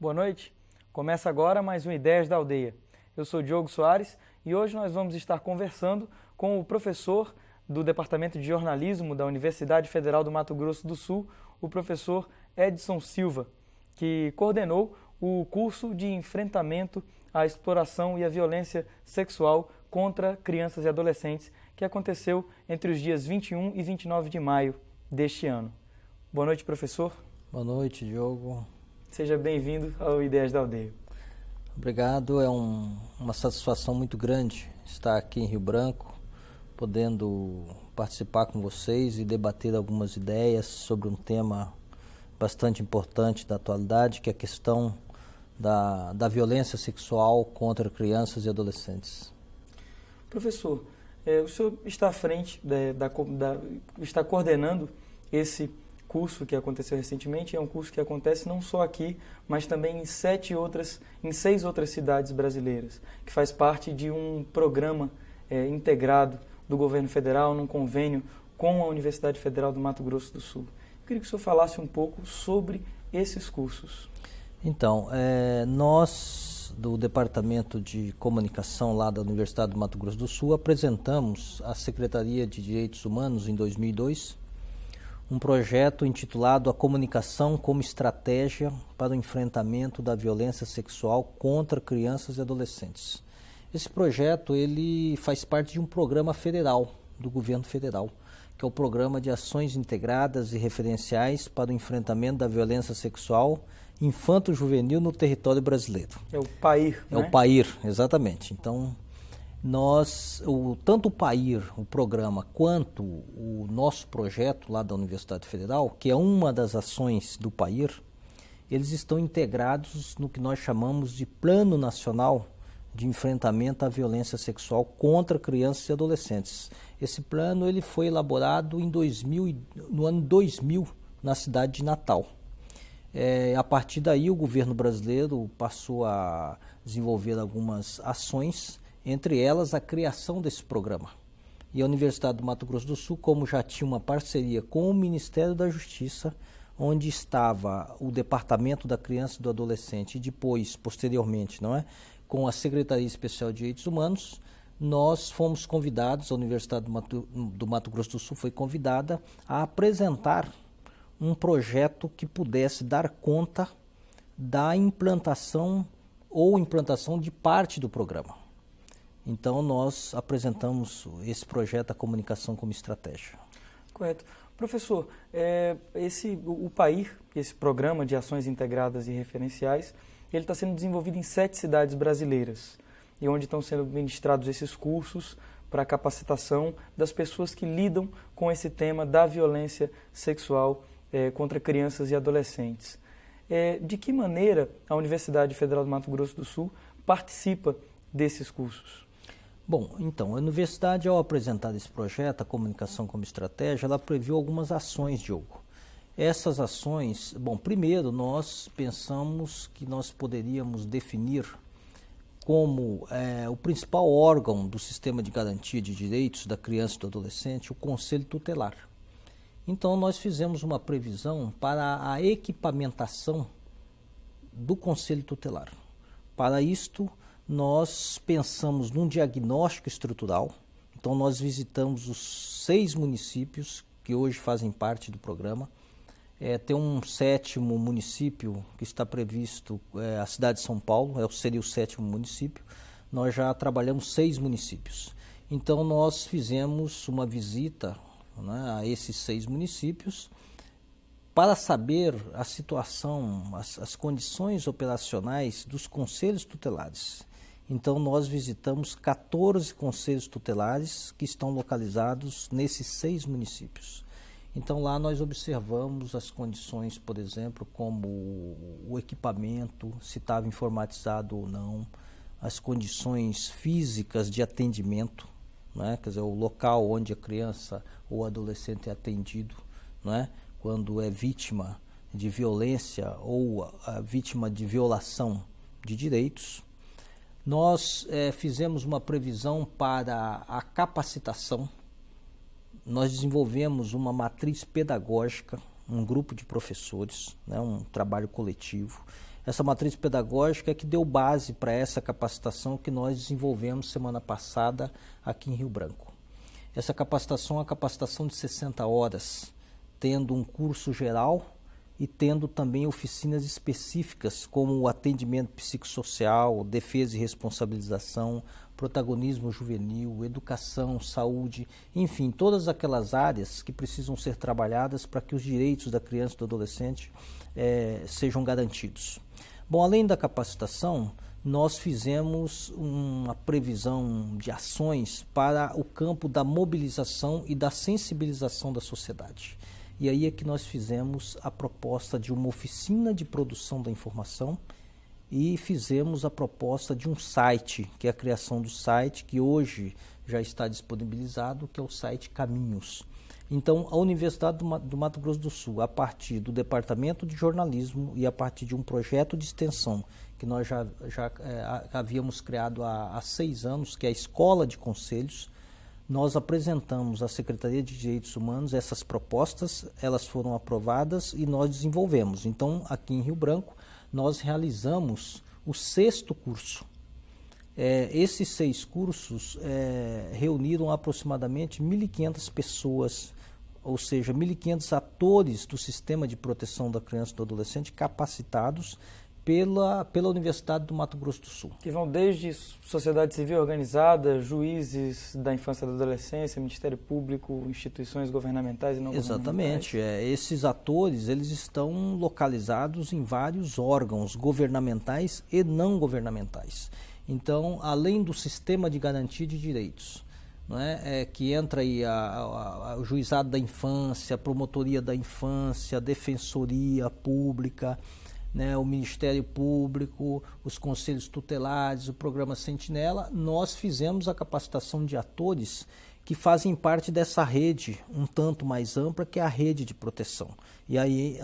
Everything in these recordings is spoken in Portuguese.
Boa noite. Começa agora mais um Ideias da Aldeia. Eu sou Diogo Soares e hoje nós vamos estar conversando com o professor do Departamento de Jornalismo da Universidade Federal do Mato Grosso do Sul, o professor Edson Silva, que coordenou o curso de enfrentamento à exploração e à violência sexual contra crianças e adolescentes, que aconteceu entre os dias 21 e 29 de maio deste ano. Boa noite, professor. Boa noite, Diogo. Seja bem-vindo ao Ideias da Aldeia. Obrigado, é uma satisfação muito grande estar aqui em Rio Branco, podendo participar com vocês e debater algumas ideias sobre um tema bastante importante da atualidade, que é a questão da violência sexual contra crianças e adolescentes. Professor, o senhor está à frente, está coordenando esse curso que aconteceu recentemente. É um curso que acontece não só aqui, mas também em 6 outras cidades brasileiras, que faz parte de um programa integrado do governo federal, num convênio com a Universidade Federal do Mato Grosso do Sul. Eu queria que o senhor falasse um pouco sobre esses cursos. Então, nós do Departamento de Comunicação lá da Universidade do Mato Grosso do Sul apresentamos à Secretaria de Direitos Humanos em 2002 um projeto intitulado A Comunicação como Estratégia para o Enfrentamento da Violência Sexual contra Crianças e Adolescentes. Esse projeto ele faz parte de um programa federal, do governo federal, que é o Programa de Ações Integradas e Referenciais para o Enfrentamento da Violência Sexual Infanto-Juvenil no Território Brasileiro. É o PAIR, né? É o PAIR, exatamente. Então, tanto o PAIR, o programa, quanto o nosso projeto lá da Universidade Federal, que é uma das ações do PAIR, eles estão integrados no que nós chamamos de Plano Nacional de Enfrentamento à Violência Sexual contra Crianças e Adolescentes. Esse plano ele foi elaborado no ano 2000, na cidade de Natal. A partir daí, o governo brasileiro passou a desenvolver algumas ações, entre elas a criação desse programa. E a Universidade do Mato Grosso do Sul, como já tinha uma parceria com o Ministério da Justiça, onde estava o Departamento da Criança e do Adolescente e depois, posteriormente, com a Secretaria Especial de Direitos Humanos, nós fomos convidados, a Universidade do Mato Grosso do Sul foi convidada a apresentar um projeto que pudesse dar conta da implantação de parte do programa. Então, nós apresentamos esse projeto da comunicação como estratégia. Correto. Professor, o PAIR, esse Programa de Ações Integradas e Referenciais, ele está sendo desenvolvido em 7 cidades brasileiras, e onde estão sendo ministrados esses cursos para a capacitação das pessoas que lidam com esse tema da violência sexual contra crianças e adolescentes. De que maneira a Universidade Federal do Mato Grosso do Sul participa desses cursos? Bom, então, a universidade, ao apresentar esse projeto, a comunicação como estratégia, ela previu algumas ações, Diogo. Essas ações, primeiro nós pensamos que nós poderíamos definir como o principal órgão do sistema de garantia de direitos da criança e do adolescente, o Conselho Tutelar. Então, nós fizemos uma previsão para a equipamentação do Conselho Tutelar. Para isto, nós pensamos num diagnóstico estrutural. Então, nós visitamos os 6 municípios que hoje fazem parte do programa. Tem um 7º município que está previsto, a cidade de São Paulo, seria o 7º município. Nós já trabalhamos 6 municípios. Então, nós fizemos uma visita a esses 6 municípios para saber a situação, as condições operacionais dos conselhos tutelares. Então, nós visitamos 14 conselhos tutelares que estão localizados nesses 6 municípios. Então, lá nós observamos as condições, por exemplo, como o equipamento, se estava informatizado ou não, as condições físicas de atendimento, quer dizer, o local onde a criança ou adolescente é atendido, quando é vítima de violência ou a vítima de violação de direitos. Nós fizemos uma previsão para a capacitação. Nós desenvolvemos uma matriz pedagógica, um grupo de professores, um trabalho coletivo. Essa matriz pedagógica é que deu base para essa capacitação que nós desenvolvemos semana passada aqui em Rio Branco. Essa capacitação é uma capacitação de 60 horas, tendo um curso geral e tendo também oficinas específicas como o atendimento psicossocial, defesa e responsabilização, protagonismo juvenil, educação, saúde, enfim, todas aquelas áreas que precisam ser trabalhadas para que os direitos da criança e do adolescente sejam garantidos. Bom, além da capacitação, nós fizemos uma previsão de ações para o campo da mobilização e da sensibilização da sociedade. E aí é que nós fizemos a proposta de uma oficina de produção da informação e fizemos a proposta de um site, que é a criação do site, que hoje já está disponibilizado, que é o site Caminhos. Então, a Universidade do Mato Grosso do Sul, a partir do Departamento de Jornalismo e a partir de um projeto de extensão que nós já havíamos criado há 6 anos, que é a Escola de Conselhos, nós apresentamos à Secretaria de Direitos Humanos essas propostas, elas foram aprovadas e nós desenvolvemos. Então, aqui em Rio Branco, nós realizamos o 6º curso. Esses 6 cursos reuniram aproximadamente 1.500 pessoas, ou seja, 1.500 atores do sistema de proteção da criança e do adolescente capacitados pela Universidade do Mato Grosso do Sul. Que vão desde sociedade civil organizada, juízes da infância e da adolescência, Ministério Público, instituições governamentais e não governamentais. Exatamente. Esses atores, eles estão localizados em vários órgãos governamentais e não governamentais. Então, além do sistema de garantia de direitos, não é? Que entra aí o juizado da infância, a promotoria da infância, a defensoria pública, né, o Ministério Público, os conselhos tutelares, o programa Sentinela, nós fizemos a capacitação de atores que fazem parte dessa rede um tanto mais ampla, que é a rede de proteção. E aí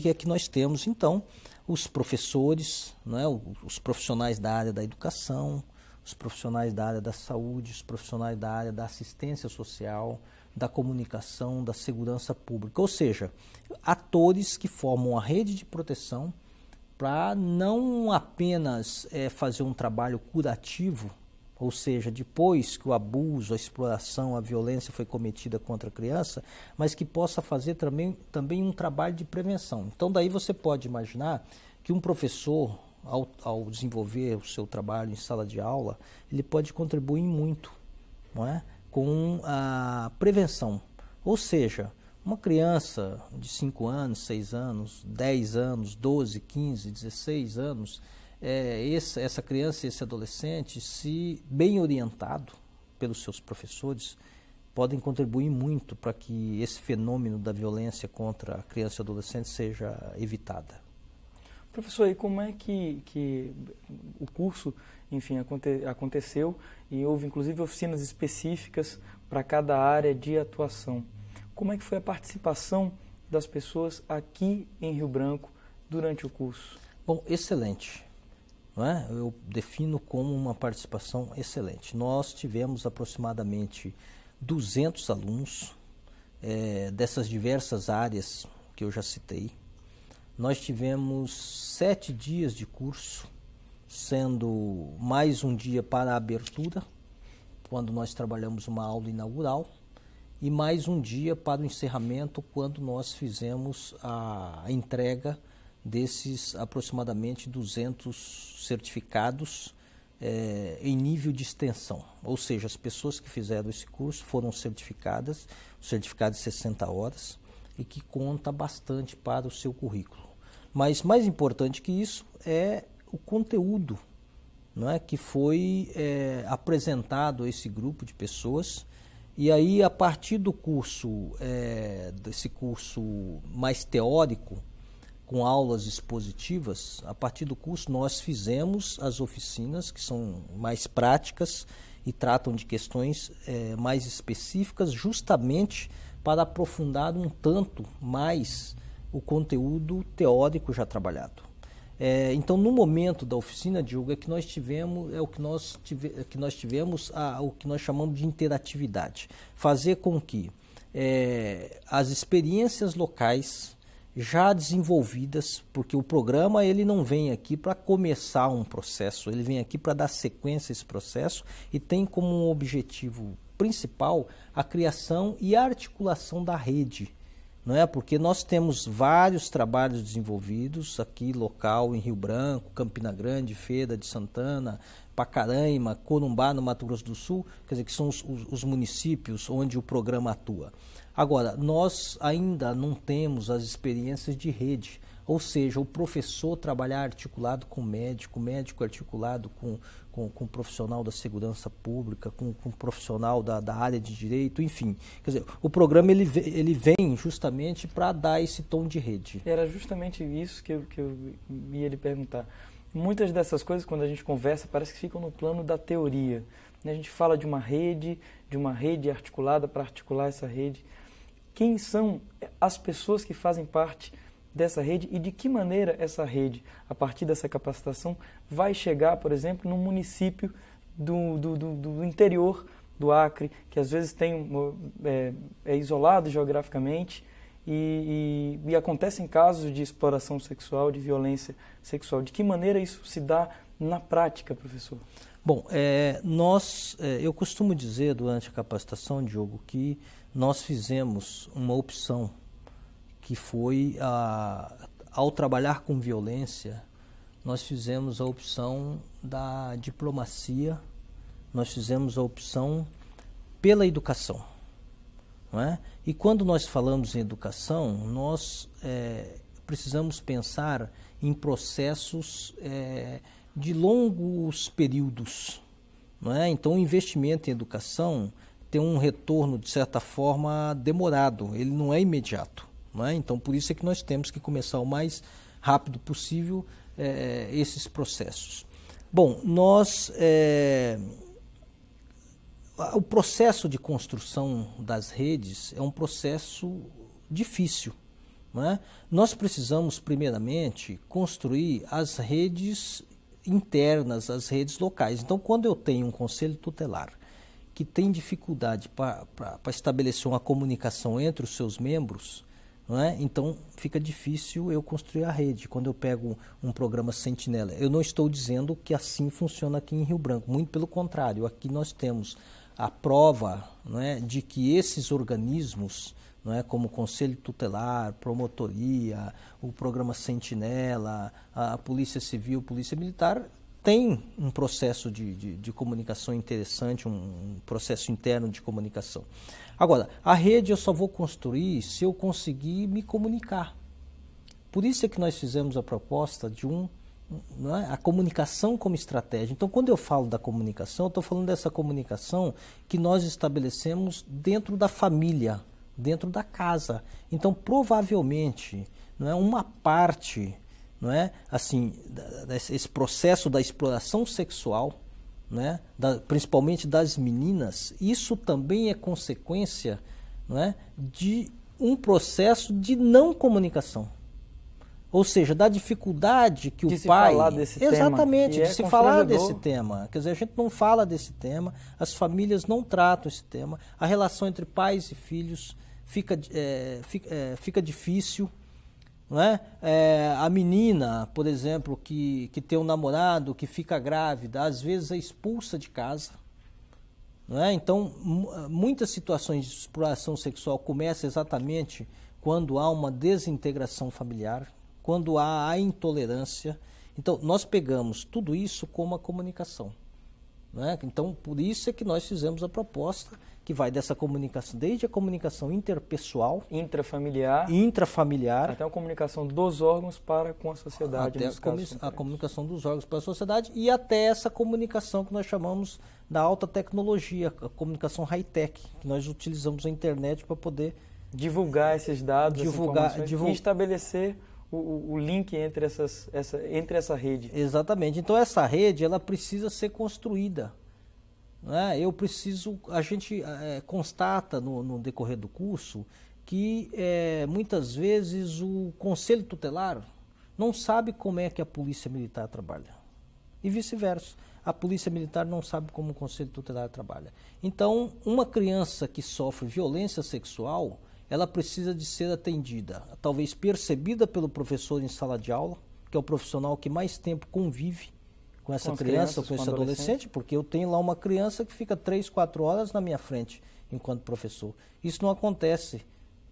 é que nós temos, então, os professores, né, os profissionais da área da educação, os profissionais da área da saúde, os profissionais da área da assistência social, da comunicação, da segurança pública. Ou seja, atores que formam a rede de proteção para não apenas fazer um trabalho curativo, ou seja, depois que o abuso, a exploração, a violência foi cometida contra a criança, mas que possa fazer também um trabalho de prevenção. Então, daí você pode imaginar que um professor, ao desenvolver o seu trabalho em sala de aula, ele pode contribuir muito, não é? Com a prevenção. Ou seja, uma criança de 5 anos, 6 anos, 10 anos, 12, 15, 16 anos, essa criança e esse adolescente, se bem orientado pelos seus professores, podem contribuir muito para que esse fenômeno da violência contra a criança e adolescente seja evitada. Professor, e como é que o curso, enfim, aconteceu e houve inclusive oficinas específicas para cada área de atuação? Como é que foi a participação das pessoas aqui em Rio Branco durante o curso? Bom, excelente. Não é? Eu defino como uma participação excelente. Nós tivemos aproximadamente 200 alunos dessas diversas áreas que eu já citei. Nós tivemos 7 dias de curso, sendo mais um dia para a abertura, quando nós trabalhamos uma aula inaugural, e mais um dia para o encerramento, quando nós fizemos a entrega desses aproximadamente 200 certificados em nível de extensão. Ou seja, as pessoas que fizeram esse curso foram certificadas, certificado de 60 horas, e que conta bastante para o seu currículo. Mas mais importante que isso é o conteúdo, não é, que foi apresentado a esse grupo de pessoas. E aí, a partir do curso, desse curso mais teórico, com aulas expositivas, a partir do curso nós fizemos as oficinas que são mais práticas e tratam de questões mais específicas, justamente para aprofundar um tanto mais o conteúdo teórico já trabalhado. Então, no momento da oficina, Diogo, o que nós tivemos o que nós chamamos de interatividade. Fazer com que as experiências locais já desenvolvidas, porque o programa ele não vem aqui para começar um processo, ele vem aqui para dar sequência a esse processo e tem como um objetivo principal a criação e a articulação da rede, não é? Porque nós temos vários trabalhos desenvolvidos aqui local em Rio Branco, Campina Grande, Feira de Santana, Pacaraima, Corumbá no Mato Grosso do Sul, quer dizer que são os municípios onde o programa atua. Agora, nós ainda não temos as experiências de rede, ou seja, o professor trabalhar articulado com o médico articulado com o profissional da segurança pública, com o profissional da área de direito, enfim. Quer dizer, o programa ele vem justamente para dar esse tom de rede. Era justamente isso que eu ia lhe perguntar. Muitas dessas coisas, quando a gente conversa, parece que ficam no plano da teoria. A gente fala de uma rede articulada para articular essa rede. Quem são as pessoas que fazem parte dessa rede e de que maneira essa rede, a partir dessa capacitação, vai chegar, por exemplo, num município do interior do Acre, que às vezes é isolado geograficamente e acontecem casos de exploração sexual, de violência sexual. De que maneira isso se dá na prática, professor? Bom, eu costumo dizer durante a capacitação, Diogo, que nós fizemos uma opção que foi, ao trabalhar com violência, nós fizemos a opção da diplomacia, nós fizemos a opção pela educação, não é? E quando nós falamos em educação, nós precisamos pensar em processos de longos períodos, não é? Então, o investimento em educação tem um retorno, de certa forma, demorado, ele não é imediato, não é? Então, por isso é que nós temos que começar o mais rápido possível esses processos. Bom, o processo de construção das redes é um processo difícil, não é? Nós precisamos, primeiramente, construir as redes internas, as redes locais. Então, quando eu tenho um conselho tutelar que tem dificuldade para estabelecer uma comunicação entre os seus membros, não é? Então fica difícil eu construir a rede. Quando eu pego um programa Sentinela, eu não estou dizendo que assim funciona aqui em Rio Branco, muito pelo contrário, aqui nós temos a prova, não é, de que esses organismos, não é, como o Conselho Tutelar, Promotoria, o programa Sentinela, a Polícia Civil, Polícia Militar, tem um processo de comunicação interessante, um processo interno de comunicação. Agora, a rede eu só vou construir se eu conseguir me comunicar. Por isso é que nós fizemos a proposta de não é, a comunicação como estratégia. Então, quando eu falo da comunicação, eu estou falando dessa comunicação que nós estabelecemos dentro da família, dentro da casa. Então, provavelmente, não é, uma parte, não é, assim, esse processo da exploração sexual, né, principalmente das meninas, isso também é consequência, não é, de um processo de não comunicação. Ou seja, da dificuldade que de o se pai... falar desse exatamente, tema, de se falar desse tema. Quer dizer, a gente não fala desse tema, as famílias não tratam esse tema, a relação entre pais e filhos fica difícil. Não é? A menina, por exemplo, que tem um namorado, que fica grávida, às vezes é expulsa de casa. Não é? Então, muitas situações de exploração sexual começam exatamente quando há uma desintegração familiar, quando há a intolerância. Então, nós pegamos tudo isso como a comunicação. Não é? Então, por isso é que nós fizemos a proposta que vai dessa comunicação, desde a comunicação interpessoal, intrafamiliar, até a comunicação dos órgãos para com a sociedade. Até a comunicação dos órgãos para a sociedade e até essa comunicação que nós chamamos da alta tecnologia, a comunicação high-tech, que nós utilizamos a internet para poder divulgar esses dados, e estabelecer o link entre essa rede. Exatamente. Então essa rede ela precisa ser construída. A gente constata no decorrer do curso que muitas vezes o conselho tutelar não sabe como é que a polícia militar trabalha e vice-versa. A polícia militar não sabe como o conselho tutelar trabalha. Então, uma criança que sofre violência sexual, ela precisa de ser atendida, talvez percebida pelo professor em sala de aula, que é o profissional que mais tempo convive com essa criança, com esse adolescente, porque eu tenho lá uma criança que fica 3, 4 horas na minha frente enquanto professor. Isso não acontece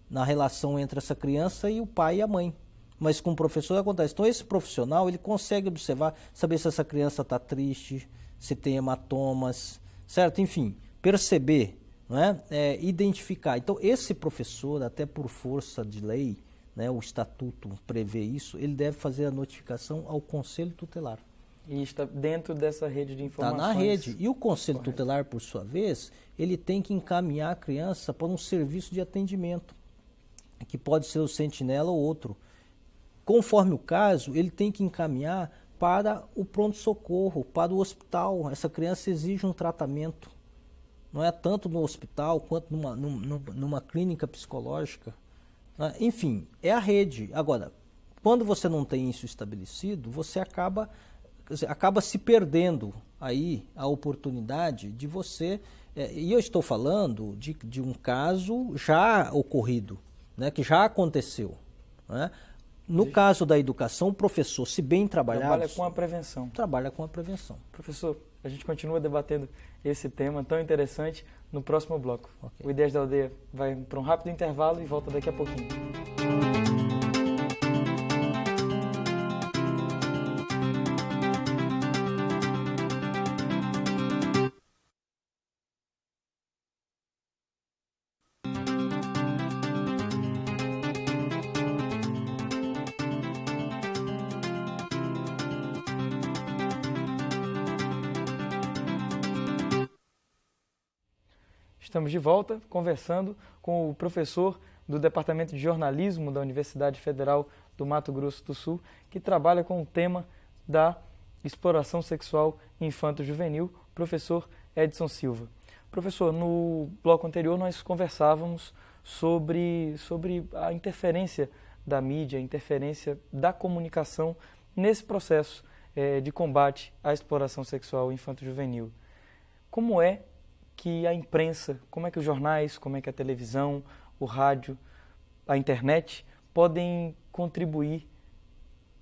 na relação entre essa criança e o pai e a mãe, mas com o professor acontece. Então esse profissional, ele consegue observar, saber se essa criança está triste, se tem hematomas, certo? Enfim, perceber, não é? Identificar. Então esse professor, até por força de lei, né, o estatuto prevê isso, ele deve fazer a notificação ao Conselho Tutelar. E está dentro dessa rede de informações. Está na rede. E o Conselho Tutelar, por sua vez, ele tem que encaminhar a criança para um serviço de atendimento, que pode ser o sentinela ou outro. Conforme o caso, ele tem que encaminhar para o pronto-socorro, para o hospital. Essa criança exige um tratamento. Não é tanto no hospital quanto numa clínica psicológica. Enfim, é a rede. Agora, quando você não tem isso estabelecido, você acaba se perdendo aí a oportunidade de você... e eu estou falando de um caso já ocorrido, né, que já aconteceu. Né? No caso da educação, o professor, se bem trabalhado... Trabalha com a prevenção. Trabalha com a prevenção. Professor, a gente continua debatendo esse tema tão interessante no próximo bloco. Okay. O Ideias da Aldeia vai para um rápido intervalo e volta daqui a pouquinho. Estamos de volta conversando com o professor do Departamento de Jornalismo da Universidade Federal do Mato Grosso do Sul, que trabalha com o tema da exploração sexual infanto-juvenil, professor Edson Silva. Professor, no bloco anterior nós conversávamos sobre a interferência da mídia, a interferência da comunicação nesse processo de combate à exploração sexual infanto-juvenil. Como é que a imprensa, como é que os jornais, como é que a televisão, o rádio, a internet podem contribuir,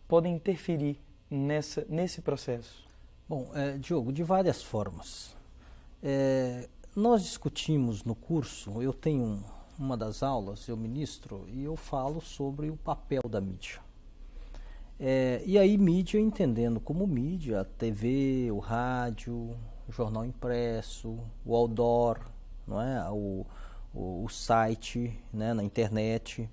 podem interferir nesse processo? Bom, Diogo, de várias formas. Nós discutimos no curso, eu tenho uma das aulas, eu ministro, e eu falo sobre o papel da mídia. E aí mídia entendendo como mídia, a TV, o rádio, o jornal impresso, o outdoor, não é? o site, né? Na internet.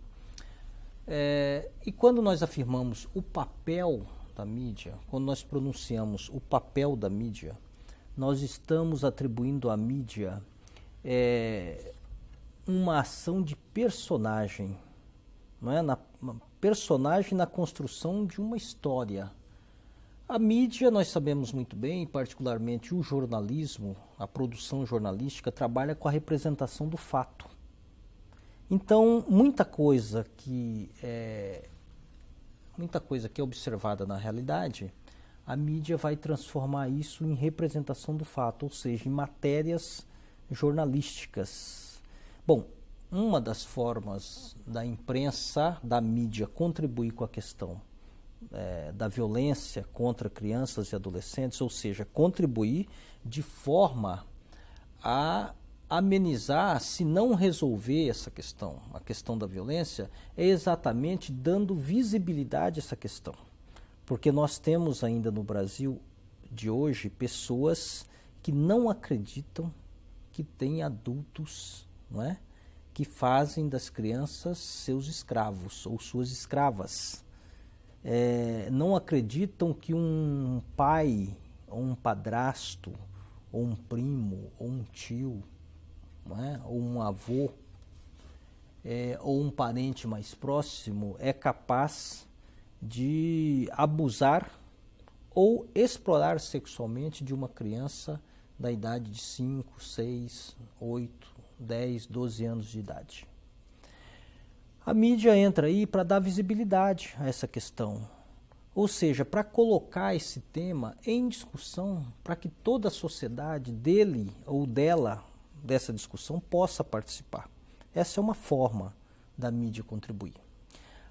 E quando nós afirmamos o papel da mídia, quando nós pronunciamos o papel da mídia, nós estamos atribuindo à mídia uma ação de personagem, não é? Personagem na construção de uma história. A mídia, nós sabemos muito bem, particularmente o jornalismo, a produção jornalística, trabalha com a representação do fato. Então, muita coisa que é observada na realidade, a mídia vai transformar isso em representação do fato, ou seja, em matérias jornalísticas. Bom, uma das formas da imprensa, da mídia, contribuir com a questão da violência contra crianças e adolescentes, ou seja, contribuir de forma a amenizar, se não resolver essa questão, a questão da violência, é exatamente dando visibilidade a essa questão. Porque nós temos ainda no Brasil de hoje pessoas que não acreditam que tem adultos, não é? Que fazem das crianças seus escravos ou suas escravas. Não acreditam que um pai, ou um padrasto, ou um primo, ou um tio, não é? Ou um avô, ou um parente mais próximo é capaz de abusar ou explorar sexualmente de uma criança da idade de 5, 6, 8, 10, 12 anos de idade. A mídia entra aí para dar visibilidade a essa questão, ou seja, para colocar esse tema em discussão, para que toda a sociedade dele ou dela, dessa discussão, possa participar. Essa é uma forma da mídia contribuir.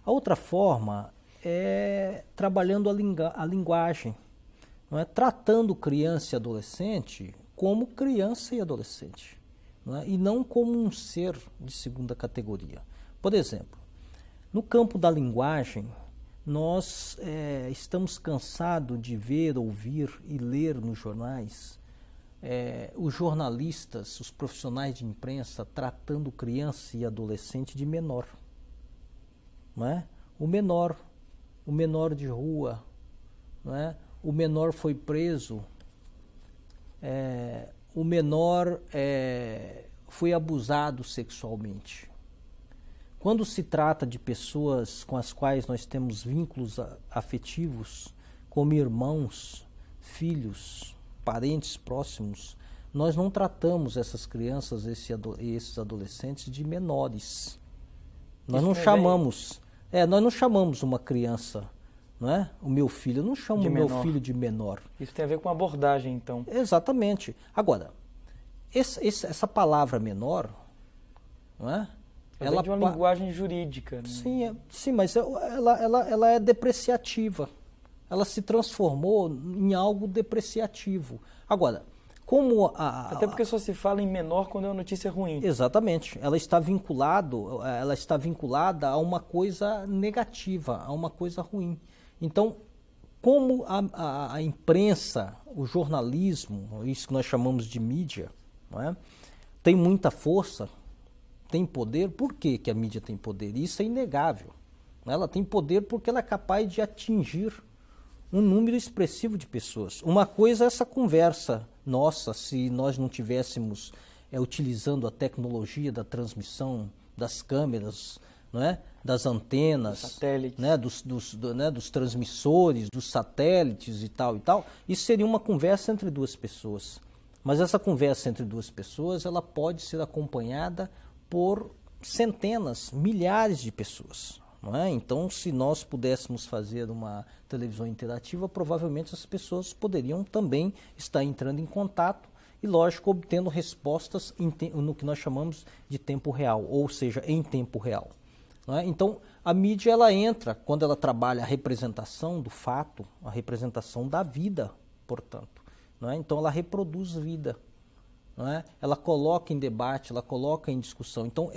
A outra forma é trabalhando a linguagem, não é? Tratando criança e adolescente como criança e adolescente, não é? E não como um ser de segunda categoria. Por exemplo, no campo da linguagem, nós estamos cansados de ver, ouvir e ler nos jornais os jornalistas, os profissionais de imprensa tratando criança e adolescente de menor. Não é? O menor de rua, não é? O menor foi preso, o menor foi abusado sexualmente. Quando se trata de pessoas com as quais nós temos vínculos afetivos, como irmãos, filhos, parentes próximos, nós não tratamos essas crianças e esses adolescentes de menores. Nós não chamamos, nós não chamamos uma criança, não é? O meu filho, eu não chamo o meu filho de menor. Isso tem a ver com abordagem, então. Exatamente. Agora, essa palavra menor, não é? Ela vem de uma linguagem jurídica. Né? Sim, mas ela é depreciativa. Ela se transformou em algo depreciativo. Agora, como até porque só se fala em menor quando é uma notícia ruim. Exatamente. Ela está vinculada a uma coisa negativa, a uma coisa ruim. Então, como a imprensa, o jornalismo, isso que nós chamamos de mídia, não é? Tem muita força, tem poder. Por que a mídia tem poder? Isso é inegável. Ela tem poder porque ela é capaz de atingir um número expressivo de pessoas. Uma coisa é essa conversa nossa, se nós não tivéssemos utilizando a tecnologia da transmissão das câmeras, não é? Das antenas, satélites, né? Dos transmissores, dos satélites e tal. Isso seria uma conversa entre duas pessoas. Mas essa conversa entre duas pessoas, ela pode ser acompanhada por centenas, milhares de pessoas. Não é? Então, se nós pudéssemos fazer uma televisão interativa, provavelmente as pessoas poderiam também estar entrando em contato e, lógico, obtendo respostas no que nós chamamos de tempo real, ou seja, em tempo real. Não é? Então, a mídia ela entra quando ela trabalha a representação do fato, a representação da vida, portanto. Não é? Então, ela reproduz vida. Não é? Ela coloca em debate, ela coloca em discussão. Então,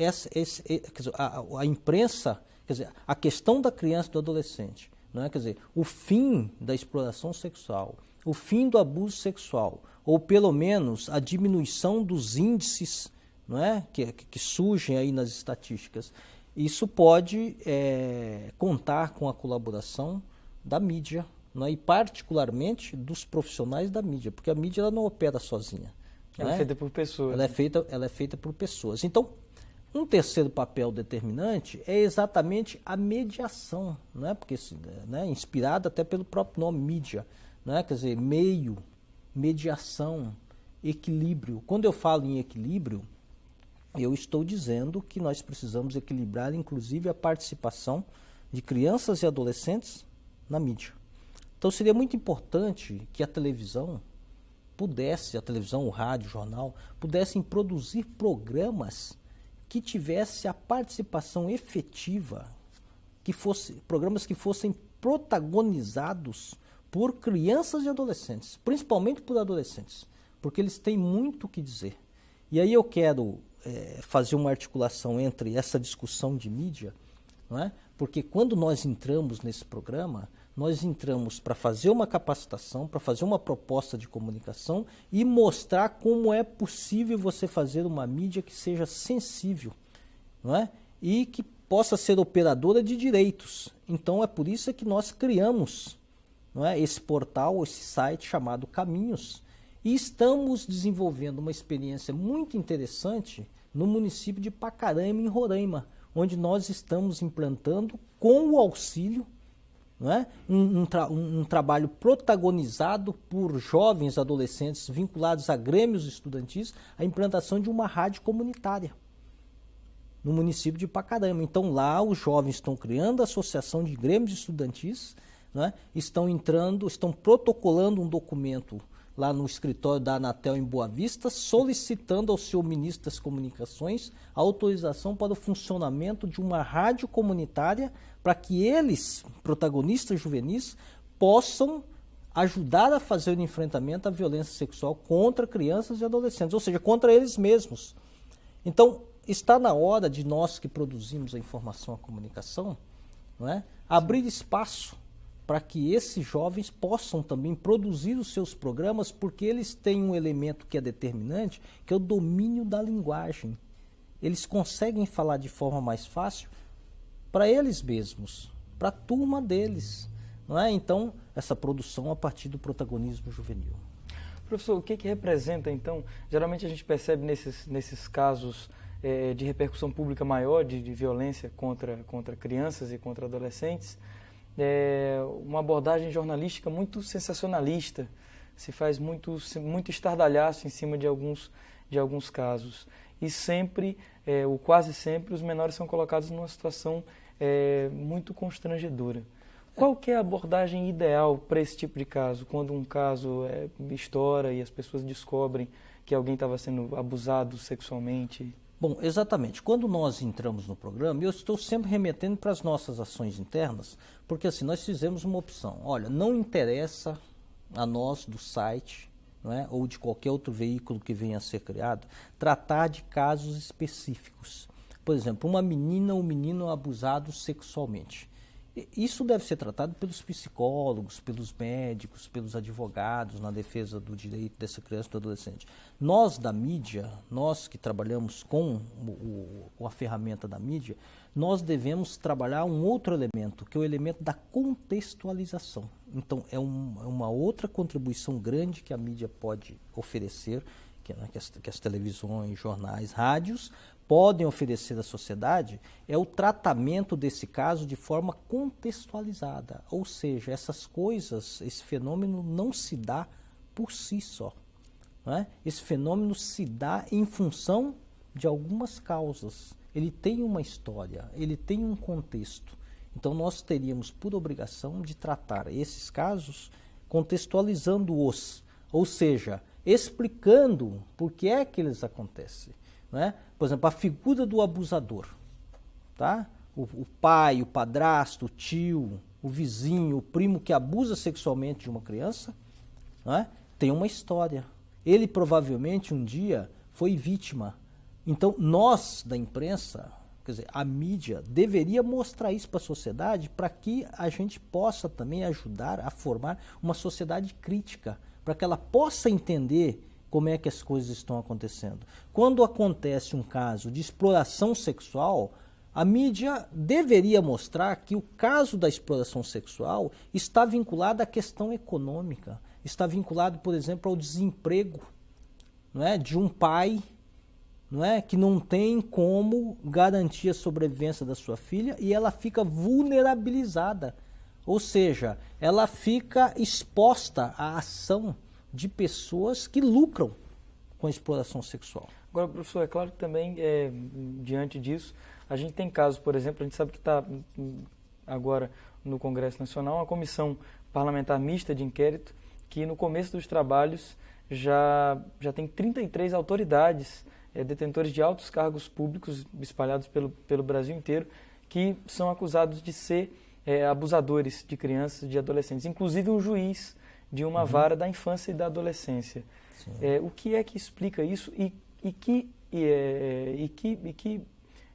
a imprensa, quer dizer, a questão da criança e do adolescente, não é? Quer dizer, o fim da exploração sexual, o fim do abuso sexual, ou pelo menos a diminuição dos índices, não é? que surgem aí nas estatísticas, isso pode contar com a colaboração da mídia, não é? E particularmente dos profissionais da mídia, porque a mídia ela não opera sozinha. Ela é feita por pessoas. Ela é feita por pessoas. Então, um terceiro papel determinante é exatamente a mediação, não é? Porque, né, inspirada até pelo próprio nome, mídia, não é? Quer dizer, meio, mediação, equilíbrio. Quando eu falo em equilíbrio, eu estou dizendo que nós precisamos equilibrar, inclusive, a participação de crianças e adolescentes na mídia. Então, seria muito importante que a televisão, o rádio, o jornal, pudessem produzir programas que tivesse a participação efetiva, programas que fossem protagonizados por crianças e adolescentes, principalmente por adolescentes, porque eles têm muito o que dizer. E aí eu quero fazer uma articulação entre essa discussão de mídia, não é? Porque quando nós entramos nesse programa, nós entramos para fazer uma capacitação, para fazer uma proposta de comunicação e mostrar como é possível você fazer uma mídia que seja sensível, não é? E que possa ser operadora de direitos. Então é por isso que nós criamos, não é? Esse portal, esse site chamado Caminhos, e estamos desenvolvendo uma experiência muito interessante no município de Pacaraima, em Roraima, onde nós estamos implantando com o auxílio, não é? um trabalho protagonizado por jovens adolescentes vinculados a grêmios estudantis, a implantação de uma rádio comunitária no município de Pacaraima. Então lá os jovens estão criando a associação de grêmios estudantis, não é? Estão protocolando um documento lá no escritório da Anatel em Boa Vista, solicitando ao seu ministro das Comunicações a autorização para o funcionamento de uma rádio comunitária para que eles, protagonistas juvenis, possam ajudar a fazer o enfrentamento à violência sexual contra crianças e adolescentes, ou seja, contra eles mesmos. Então, está na hora de nós que produzimos a informação, a comunicação, não é? Abrir espaço para que esses jovens possam também produzir os seus programas, porque eles têm um elemento que é determinante, que é o domínio da linguagem. Eles conseguem falar de forma mais fácil para eles mesmos, para a turma deles, não é? Então, essa produção a partir do protagonismo juvenil. Professor, o que representa, então, geralmente a gente percebe nesses casos de repercussão pública maior de violência contra crianças e contra adolescentes, uma abordagem jornalística muito sensacionalista, se faz muito estardalhaço em cima de alguns casos. E sempre, ou quase sempre, os menores são colocados numa situação muito constrangedora. Qual que é a abordagem ideal para esse tipo de caso, quando um caso estoura e as pessoas descobrem que alguém estava sendo abusado sexualmente? Bom, exatamente. Quando nós entramos no programa, eu estou sempre remetendo para as nossas ações internas, porque assim, nós fizemos uma opção. Olha, não interessa a nós do site, não é, ou de qualquer outro veículo que venha a ser criado, tratar de casos específicos. Por exemplo, uma menina ou menino abusado sexualmente. Isso deve ser tratado pelos psicólogos, pelos médicos, pelos advogados na defesa do direito dessa criança e do adolescente. Nós da mídia, nós que trabalhamos com a ferramenta da mídia, nós devemos trabalhar um outro elemento, que é o elemento da contextualização. Então, é uma outra contribuição grande que a mídia pode oferecer, que as televisões, jornais, rádios podem oferecer à sociedade, é o tratamento desse caso de forma contextualizada. Ou seja, essas coisas, esse fenômeno não se dá por si só. Não é? Esse fenômeno se dá em função de algumas causas. Ele tem uma história, ele tem um contexto. Então nós teríamos por obrigação de tratar esses casos contextualizando-os, ou seja, explicando por que é que eles acontecem. Né? Por exemplo, a figura do abusador, tá? O pai, o padrasto, o tio, o vizinho, o primo que abusa sexualmente de uma criança, né? Tem uma história. Ele provavelmente um dia foi vítima. Então nós da imprensa, quer dizer, a mídia deveria mostrar isso para a sociedade para que a gente possa também ajudar a formar uma sociedade crítica, para que ela possa entender como é que as coisas estão acontecendo. Quando acontece um caso de exploração sexual, a mídia deveria mostrar que o caso da exploração sexual está vinculado à questão econômica, está vinculado, por exemplo, ao desemprego, não é, de um pai, não é, que não tem como garantir a sobrevivência da sua filha e ela fica vulnerabilizada, ou seja, ela fica exposta à ação de pessoas que lucram com a exploração sexual. Agora, professor, é claro que também, diante disso, a gente tem casos, por exemplo, a gente sabe que está agora no Congresso Nacional uma comissão parlamentar mista de inquérito que no começo dos trabalhos já tem 33 autoridades, detentores de altos cargos públicos espalhados pelo Brasil inteiro, que são acusados de ser abusadores de crianças e de adolescentes, inclusive um juiz de uma vara da infância e da adolescência. O que é que explica isso e que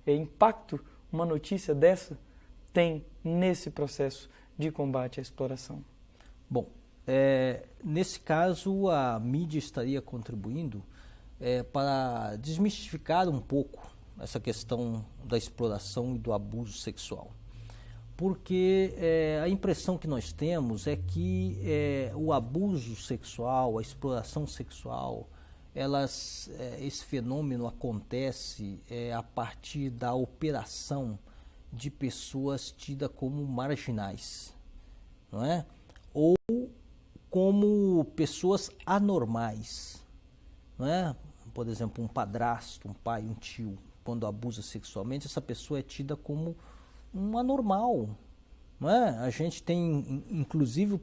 impacto uma notícia dessa tem nesse processo de combate à exploração? Bom, nesse caso a mídia estaria contribuindo para desmistificar um pouco essa questão da exploração e do abuso sexual. Porque a impressão que nós temos é que o abuso sexual, a exploração sexual, esse fenômeno acontece a partir da operação de pessoas tidas como marginais, não é? Ou como pessoas anormais, não é? Por exemplo, um padrasto, um pai, um tio, quando abusa sexualmente, essa pessoa é tida como um anormal, Não é? A gente tem, inclusive,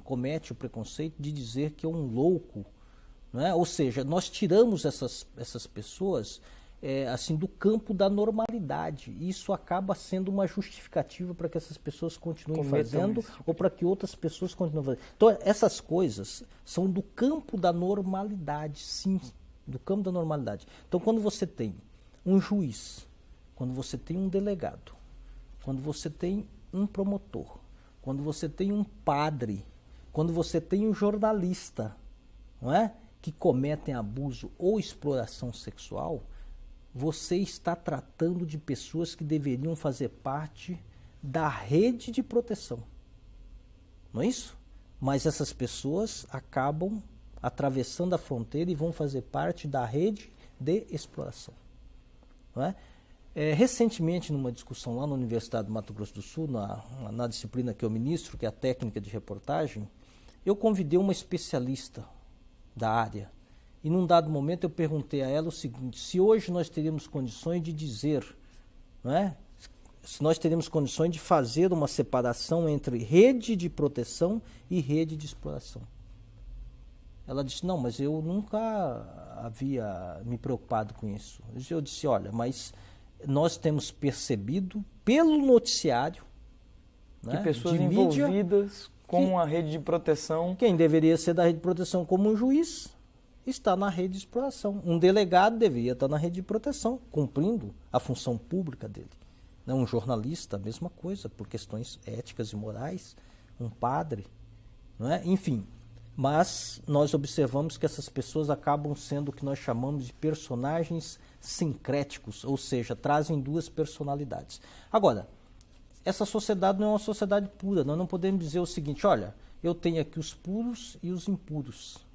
comete o preconceito de dizer que é um louco. Não é? Ou seja, nós tiramos essas pessoas assim, do campo da normalidade. Isso acaba sendo uma justificativa para que essas pessoas continuem fazendo ou para que outras pessoas continuem fazendo. Então, essas coisas são do campo da normalidade, sim, do campo da normalidade. Então, quando você tem um juiz, quando você tem um delegado, quando você tem um promotor, quando você tem um padre, quando você tem um jornalista, não é? Que cometem abuso ou exploração sexual, você está tratando de pessoas que deveriam fazer parte da rede de proteção. Não é isso? Mas essas pessoas acabam atravessando a fronteira e vão fazer parte da rede de exploração. Não é? Recentemente, numa discussão lá na Universidade do Mato Grosso do Sul, na disciplina que eu ministro, que é a técnica de reportagem, eu convidei uma especialista da área. E num dado momento eu perguntei a ela o seguinte: se hoje nós teríamos condições de dizer, não é? Se nós teríamos condições de fazer uma separação entre rede de proteção e rede de exploração. Ela disse: não, mas eu nunca havia me preocupado com isso. Eu disse: olha, mas nós temos percebido pelo noticiário, que pessoas de envolvidas com a rede de proteção... Quem deveria ser da rede de proteção como um juiz está na rede de exploração. Um delegado deveria estar na rede de proteção, cumprindo a função pública dele. Um jornalista, a mesma coisa, por questões éticas e morais. Um padre, não é? Enfim, mas nós observamos que essas pessoas acabam sendo o que nós chamamos de personagens sincréticos, ou seja, trazem duas personalidades. Agora, essa sociedade não é uma sociedade pura. Nós não podemos dizer o seguinte: olha, eu tenho aqui os puros e os impuros.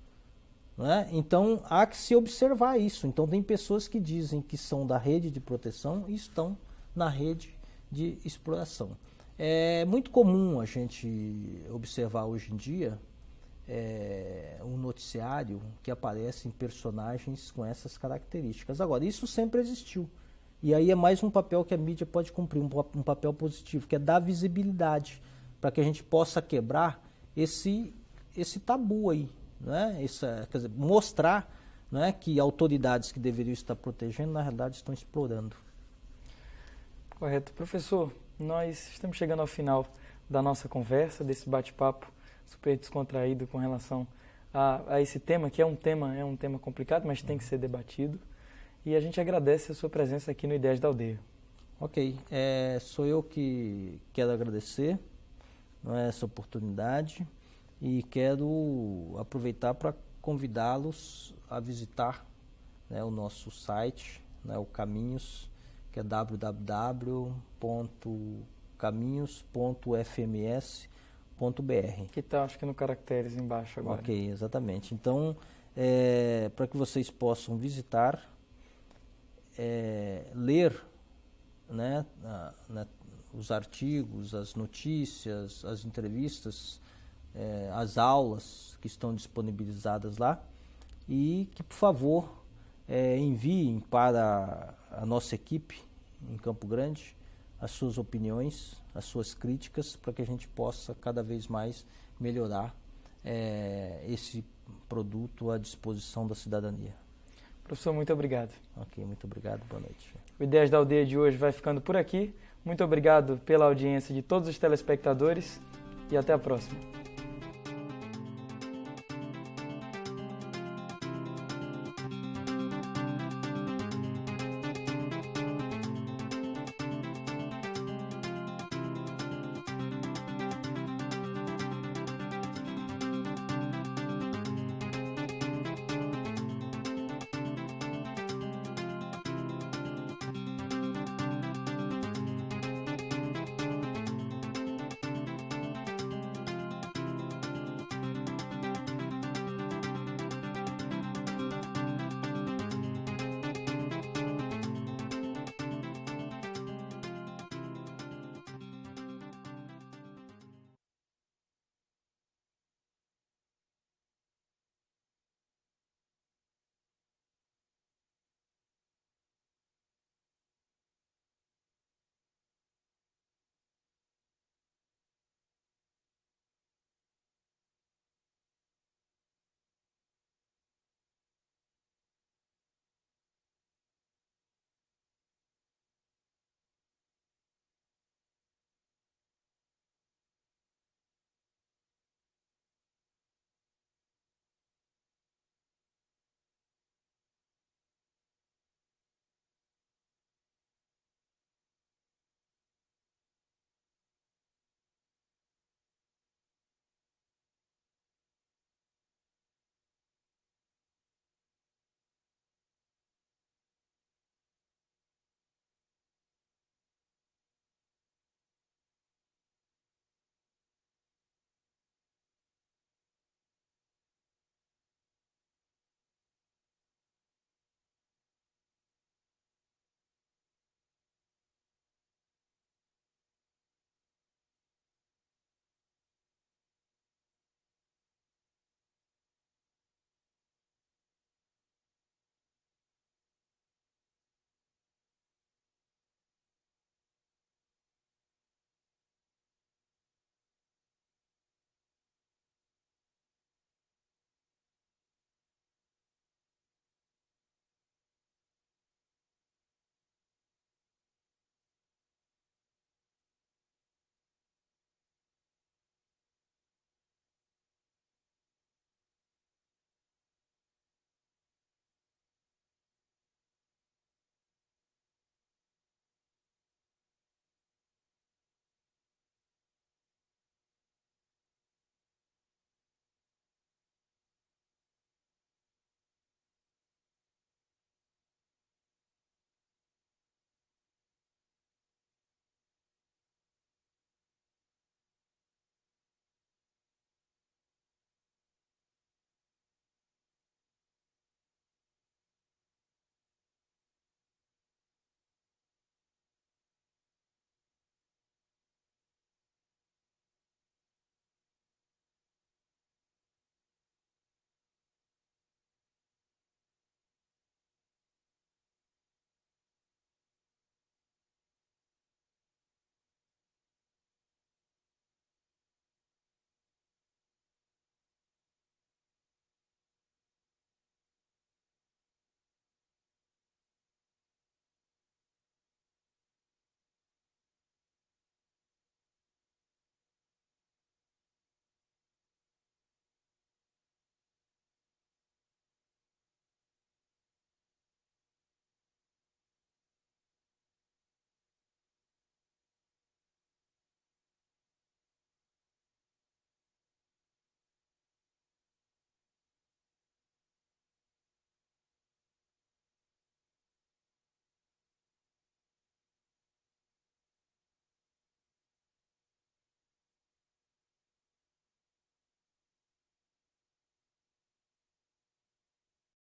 Não é? Então, há que se observar isso. Então, tem pessoas que dizem que são da rede de proteção e estão na rede de exploração. É muito comum a gente observar hoje em dia um noticiário que aparecem personagens com essas características. Agora, isso sempre existiu. E aí é mais um papel que a mídia pode cumprir, um papel positivo, que é dar visibilidade, para que a gente possa quebrar esse tabu aí. Né? Quer dizer, mostrar, né, que autoridades que deveriam estar protegendo, na realidade, estão explorando. Correto. Professor, nós estamos chegando ao final da nossa conversa, desse bate-papo super descontraído com relação a esse tema, que é um tema complicado, mas tem que ser debatido. E a gente agradece a sua presença aqui no Ideias da Aldeia. Ok. Sou eu que quero agradecer, não é, essa oportunidade, e quero aproveitar para convidá-los a visitar, né, o nosso site, né, o Caminhos, que é www.caminhos.fms.br. Que está, acho que no caracteres embaixo agora. Ok, exatamente. Então, para que vocês possam visitar, ler, né, os artigos, as notícias, as entrevistas, as aulas que estão disponibilizadas lá, e que, por favor, enviem para a nossa equipe em Campo Grande as suas opiniões, as suas críticas, para que a gente possa cada vez mais melhorar esse produto à disposição da cidadania. Professor, muito obrigado. Ok, muito obrigado, boa noite. O Ideias da Aldeia de hoje vai ficando por aqui. Muito obrigado pela audiência de todos os telespectadores e até a próxima.